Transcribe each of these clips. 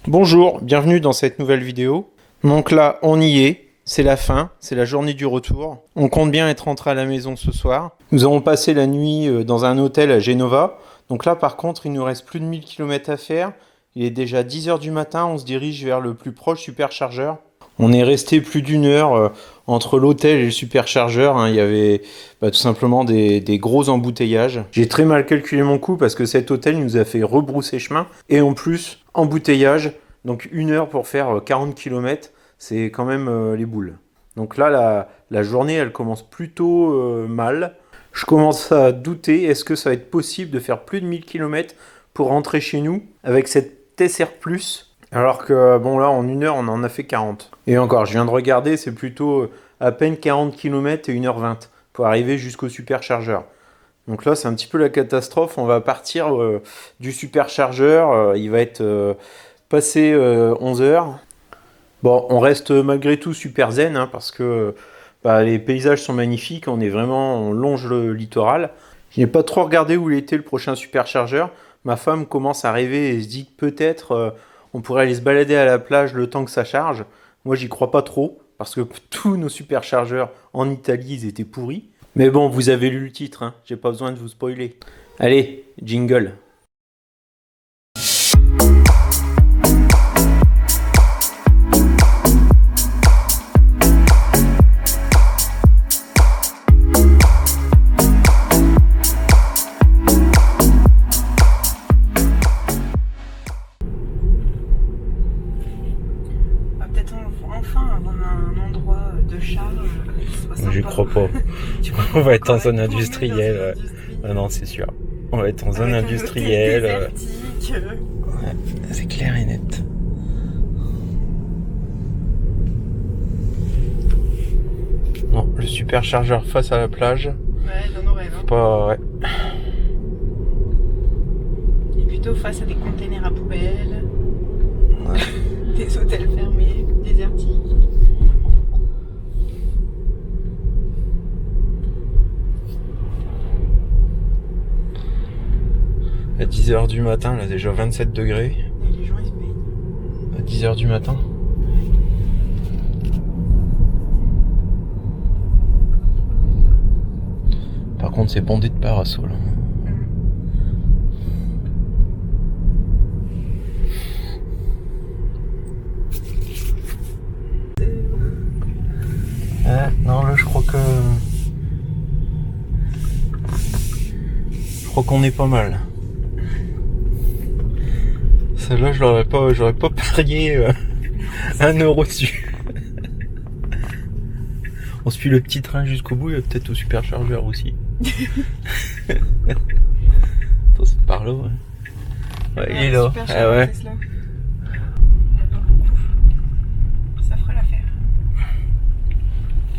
Bonjour, bienvenue dans cette nouvelle vidéo. Donc là, on y est, c'est la fin, c'est la journée du retour. On compte bien être rentré à la maison ce soir. Nous avons passé la nuit dans un hôtel à Genova. Donc là, par contre, il nous reste plus de 1000 km à faire. Il est déjà 10 h du matin, on se dirige vers le plus proche superchargeur. On est resté plus d'une heure entre l'hôtel et le superchargeur. Il y avait tout simplement des gros embouteillages. J'ai très mal calculé mon coup parce que cet hôtel nous a fait rebrousser chemin. Et en plus, embouteillage. Donc une heure pour faire 40 km, c'est quand même les boules. Donc là, la journée, elle commence plutôt mal. Je commence à douter, est-ce que ça va être possible de faire plus de 1000 km pour rentrer chez nous avec cette TSR+, alors que, bon là, en une heure, on en a fait 40. Et encore, je viens de regarder, c'est plutôt à peine 40 km et 1h20 pour arriver jusqu'au superchargeur. Donc là, c'est un petit peu la catastrophe. On va partir du superchargeur. Il va être passé 11 h. Bon, on reste malgré tout super zen parce que les paysages sont magnifiques. On longe le littoral. Je n'ai pas trop regardé où il était le prochain superchargeur. Ma femme commence à rêver et se dit que peut-être on pourrait aller se balader à la plage le temps que ça charge. Moi, j'y crois pas trop parce que tous nos superchargeurs en Italie, ils étaient pourris. Mais bon, vous avez lu le titre, j'ai pas besoin de vous spoiler. Allez, jingle. Je crois pas. On va être en zone industrielle. Ah non, c'est sûr. On va être en zone industrielle. Ouais, c'est clair et net. Non, le superchargeur face à la plage. Ouais, dans nos rêves. Pas, ouais. Et plutôt face à des containers à poubelles, ouais. Des hôtels fermés, désertiques. À 10 h du matin, là déjà 27 degrés. Et les gens ils se baignent. À 10 h du matin. Par contre, c'est bondé de parasols. Non, là, je crois qu'on est pas mal. Celle-là, j'aurais pas parié 1 euro dessus. On suit le petit train jusqu'au bout, il y a peut-être au superchargeur aussi. Attends, c'est par là, ouais. Ouais, il est là. Ah ouais. Ça fera l'affaire.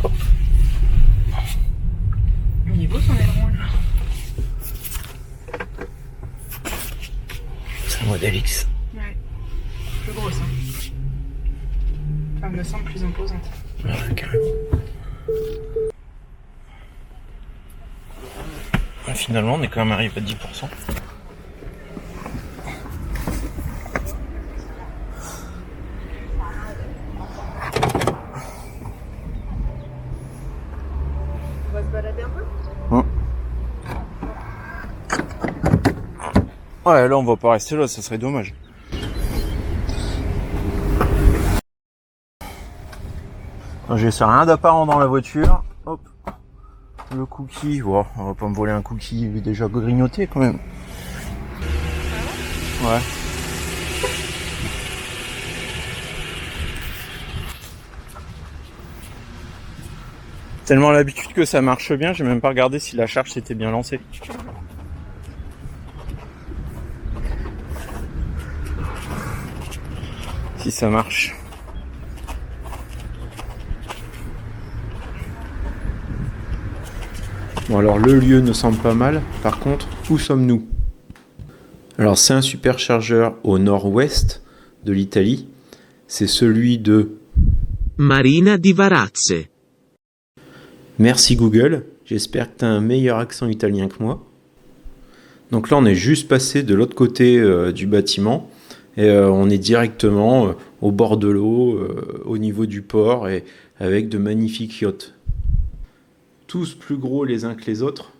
Hop. Il est beau son aileron, lui. C'est un modèle X. Ouais. Plus grosse, Enfin, me semble plus imposante. Ouais, carrément. Finalement, on est quand même arrivé à 10%. On va se balader un peu ? Ouais, là, on va pas rester là, ça serait dommage. J'ai rien d'apparent dans la voiture. Hop. Le cookie, wow, on va pas me voler un cookie, il est déjà grignoté quand même. Ouais. Tellement l'habitude que ça marche bien, j'ai même pas regardé si la charge s'était bien lancée. Si ça marche. Bon, alors le lieu ne semble pas mal. Par contre, où sommes-nous? Alors c'est un superchargeur au nord-ouest de l'Italie. C'est celui de Marina di Varazze. Merci Google. J'espère que tu as un meilleur accent italien que moi. Donc là, on est juste passé de l'autre côté du bâtiment. Et on est directement au bord de l'eau, au niveau du port, et avec de magnifiques yachts. Tous plus gros les uns que les autres.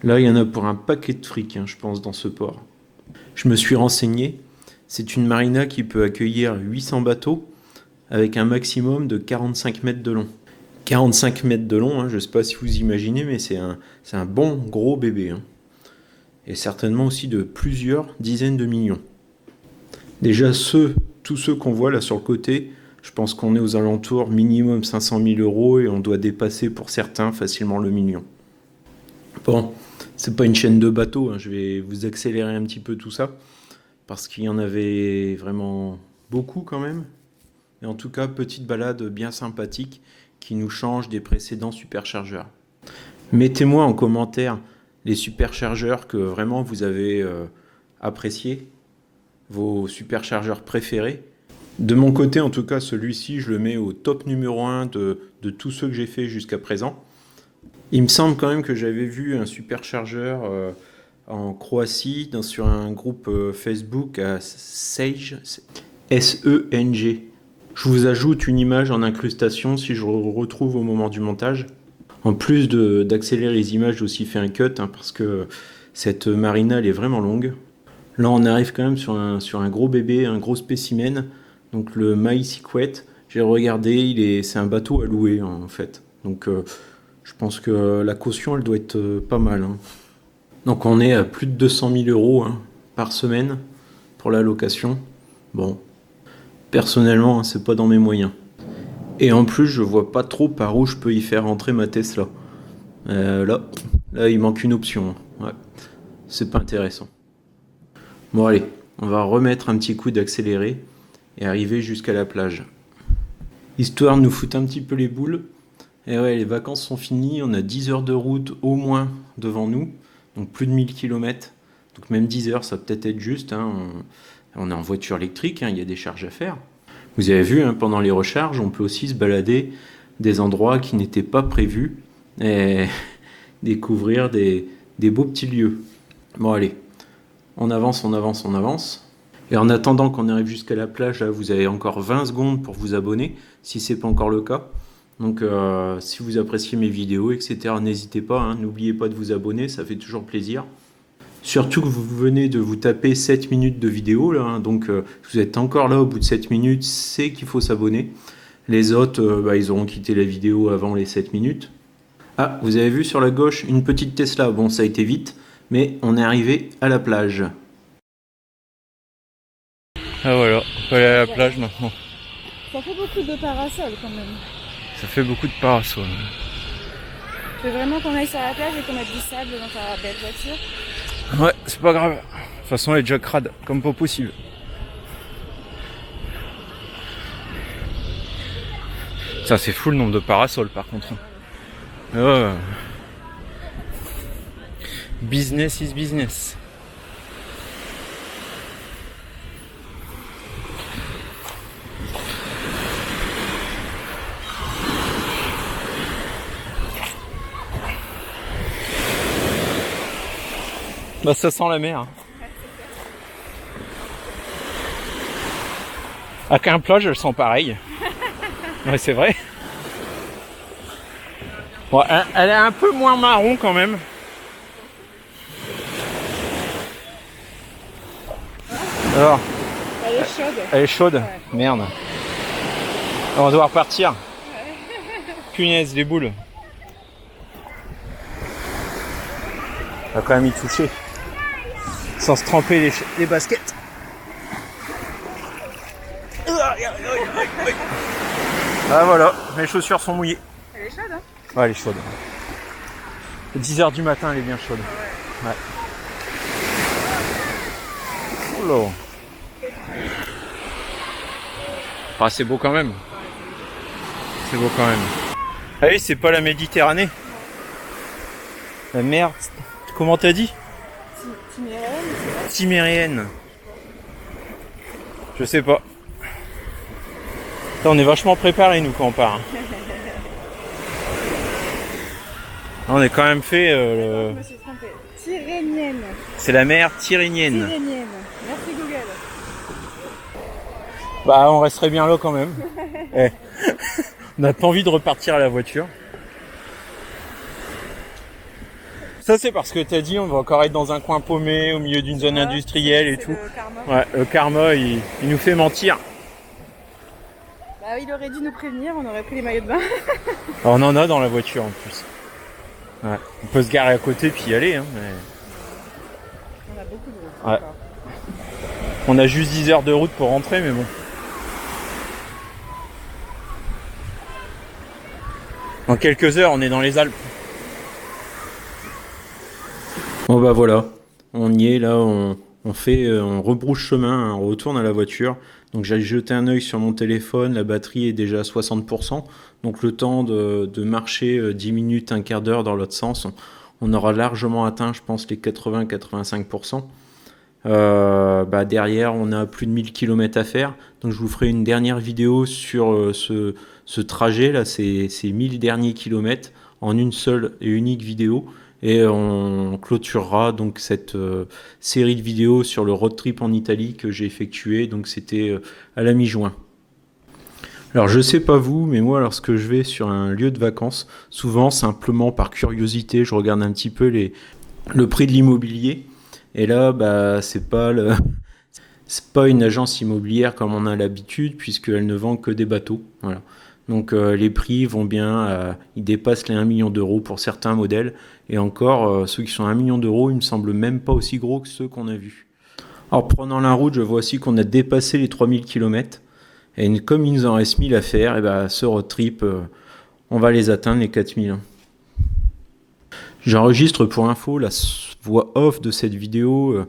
Là, il y en a pour un paquet de fric, je pense, dans ce port. Je me suis renseigné. C'est une marina qui peut accueillir 800 bateaux avec un maximum de 45 mètres de long. 45 mètres de long, je ne sais pas si vous imaginez, mais c'est un bon gros bébé. Et certainement aussi de plusieurs dizaines de millions. Déjà, tous ceux qu'on voit là sur le côté, je pense qu'on est aux alentours minimum 500 000 € et on doit dépasser pour certains facilement le million. Bon, c'est pas une chaîne de bateaux, je vais vous accélérer un petit peu tout ça, parce qu'il y en avait vraiment beaucoup quand même. Et en tout cas, petite balade bien sympathique qui nous change des précédents superchargeurs. Mettez-moi en commentaire les superchargeurs que vraiment vous avez appréciés, vos superchargeurs préférés. De mon côté, en tout cas, celui-ci, je le mets au top numéro 1 de tous ceux que j'ai fait jusqu'à présent. Il me semble quand même que j'avais vu un superchargeur en Croatie sur un groupe Facebook à Senge, S-E-N-G. Je vous ajoute une image en incrustation si je retrouve au moment du montage. En plus d'accélérer les images, j'ai aussi fait un cut parce que cette marina elle est vraiment longue. Là, on arrive quand même sur un gros bébé, un gros spécimen. Donc le Maïsiquet, j'ai regardé, c'est un bateau à louer en fait. Donc je pense que la caution elle doit être pas mal. Donc on est à plus de 200 000 € par semaine pour la location. Bon, personnellement, c'est pas dans mes moyens. Et en plus, je vois pas trop par où je peux y faire entrer ma Tesla. Là, il manque une option. Ouais, c'est pas intéressant. Bon allez, on va remettre un petit coup d'accéléré et arriver jusqu'à la plage. Histoire de nous foutre un petit peu les boules. Et ouais, les vacances sont finies, on a 10 heures de route au moins devant nous, donc plus de 1000 km. Donc même 10 heures, ça peut peut-être être juste. On est en voiture électrique, il y a des charges à faire. Vous avez vu, pendant les recharges, on peut aussi se balader des endroits qui n'étaient pas prévus et découvrir des beaux petits lieux. Bon allez, on avance. Et en attendant qu'on arrive jusqu'à la plage, là, vous avez encore 20 secondes pour vous abonner, si ce n'est pas encore le cas. Donc si vous appréciez mes vidéos, etc., n'hésitez pas, n'oubliez pas de vous abonner, ça fait toujours plaisir. Surtout que vous venez de vous taper 7 minutes de vidéo, là, donc vous êtes encore là au bout de 7 minutes, c'est qu'il faut s'abonner. Les autres, ils auront quitté la vidéo avant les 7 minutes. Ah, vous avez vu sur la gauche une petite Tesla, bon ça a été vite, mais on est arrivé à la plage. Ah voilà, on peut aller à la plage maintenant. Ça fait beaucoup de parasols quand même. Ça fait beaucoup de parasols. Tu veux vraiment qu'on aille sur la plage et qu'on mette du sable dans ta belle voiture? Ouais, c'est pas grave. De toute façon, elle est déjà crade, comme pas possible. Ça, c'est fou le nombre de parasols par contre. Business is business. Bah ça sent la mer. À qu'un plage, elles sont pareilles. Ouais, c'est vrai. Bon, elle est un peu moins marron quand même. Alors, Elle est chaude. elle est chaude. Ouais. Merde. On va devoir partir. Punaise, les boules. On va quand même y toucher. Sans se tremper les baskets. Ah voilà, mes chaussures sont mouillées. Elle est chaude, hein? Ouais, elle est chaude. 10h du matin, elle est bien chaude. Ouais. Oula. Ah, c'est beau quand même. C'est beau quand même. Ah oui, c'est pas la Méditerranée. La mer, comment t'as dit? Timérienne. Je sais pas. Là, on est vachement préparés nous quand on part. On est quand même fait. Je me suis trompée. Tyrrhénienne. C'est la mer Tyrrhénienne. Tyrrhénienne. Merci Google. Bah, on resterait bien là quand même. Eh. On n'a pas envie de repartir à la voiture. Ça, c'est parce que t'as dit on va encore être dans un coin paumé, au milieu d'une zone industrielle et tout. Le karma. Ouais, le karma, il nous fait mentir. Bah, il aurait dû nous prévenir, on aurait pris les maillots de bain. On en a dans la voiture en plus. Ouais. On peut se garer à côté puis y aller. Hein, mais... On a beaucoup de route. Ouais. Encore. On a juste 10 heures de route pour rentrer, mais bon. En quelques heures, on est dans les Alpes. Bon bah voilà, on y est là, on rebrouche chemin, on retourne à la voiture. Donc j'ai jeté un œil sur mon téléphone, la batterie est déjà à 60%. Donc le temps de marcher 10 minutes, un quart d'heure dans l'autre sens, on aura largement atteint, je pense, les 80-85%. Derrière, on a plus de 1000 km à faire. Donc je vous ferai une dernière vidéo sur ce trajet là, ces 1000 derniers kilomètres en une seule et unique vidéo. Et on clôturera donc cette série de vidéos sur le road trip en Italie que j'ai effectué. Donc c'était à la mi-juin. Alors je sais pas vous, mais moi lorsque je vais sur un lieu de vacances, souvent simplement par curiosité, je regarde un petit peu le prix de l'immobilier. Et là, c'est pas une agence immobilière comme on a l'habitude, puisqu'elle ne vend que des bateaux. Voilà. Donc les prix vont bien, ils dépassent les 1 million d'euros pour certains modèles. Et encore, ceux qui sont à 1 million d'euros, ils me semblent même pas aussi gros que ceux qu'on a vus. Alors prenant la route, je vois aussi qu'on a dépassé les 3000 km. Et comme il nous en reste 1000 à faire, et ce road trip, on va les atteindre, les 4000. J'enregistre pour info la voix off de cette vidéo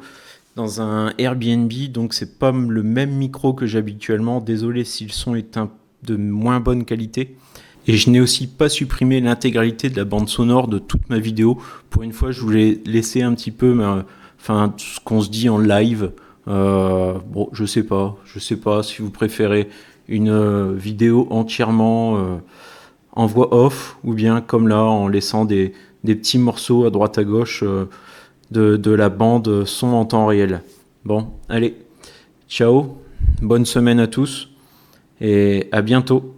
dans un Airbnb, donc c'est pas le même micro que j'ai habituellement. Désolé si le son est de moins bonne qualité. Et je n'ai aussi pas supprimé l'intégralité de la bande sonore de toute ma vidéo. Pour une fois, je voulais laisser un petit peu ce qu'on se dit en live. Je sais pas si vous préférez une vidéo entièrement en voix off ou bien comme là en laissant des petits morceaux à droite à gauche de la bande son en temps réel. Bon, allez, ciao, bonne semaine à tous et à bientôt.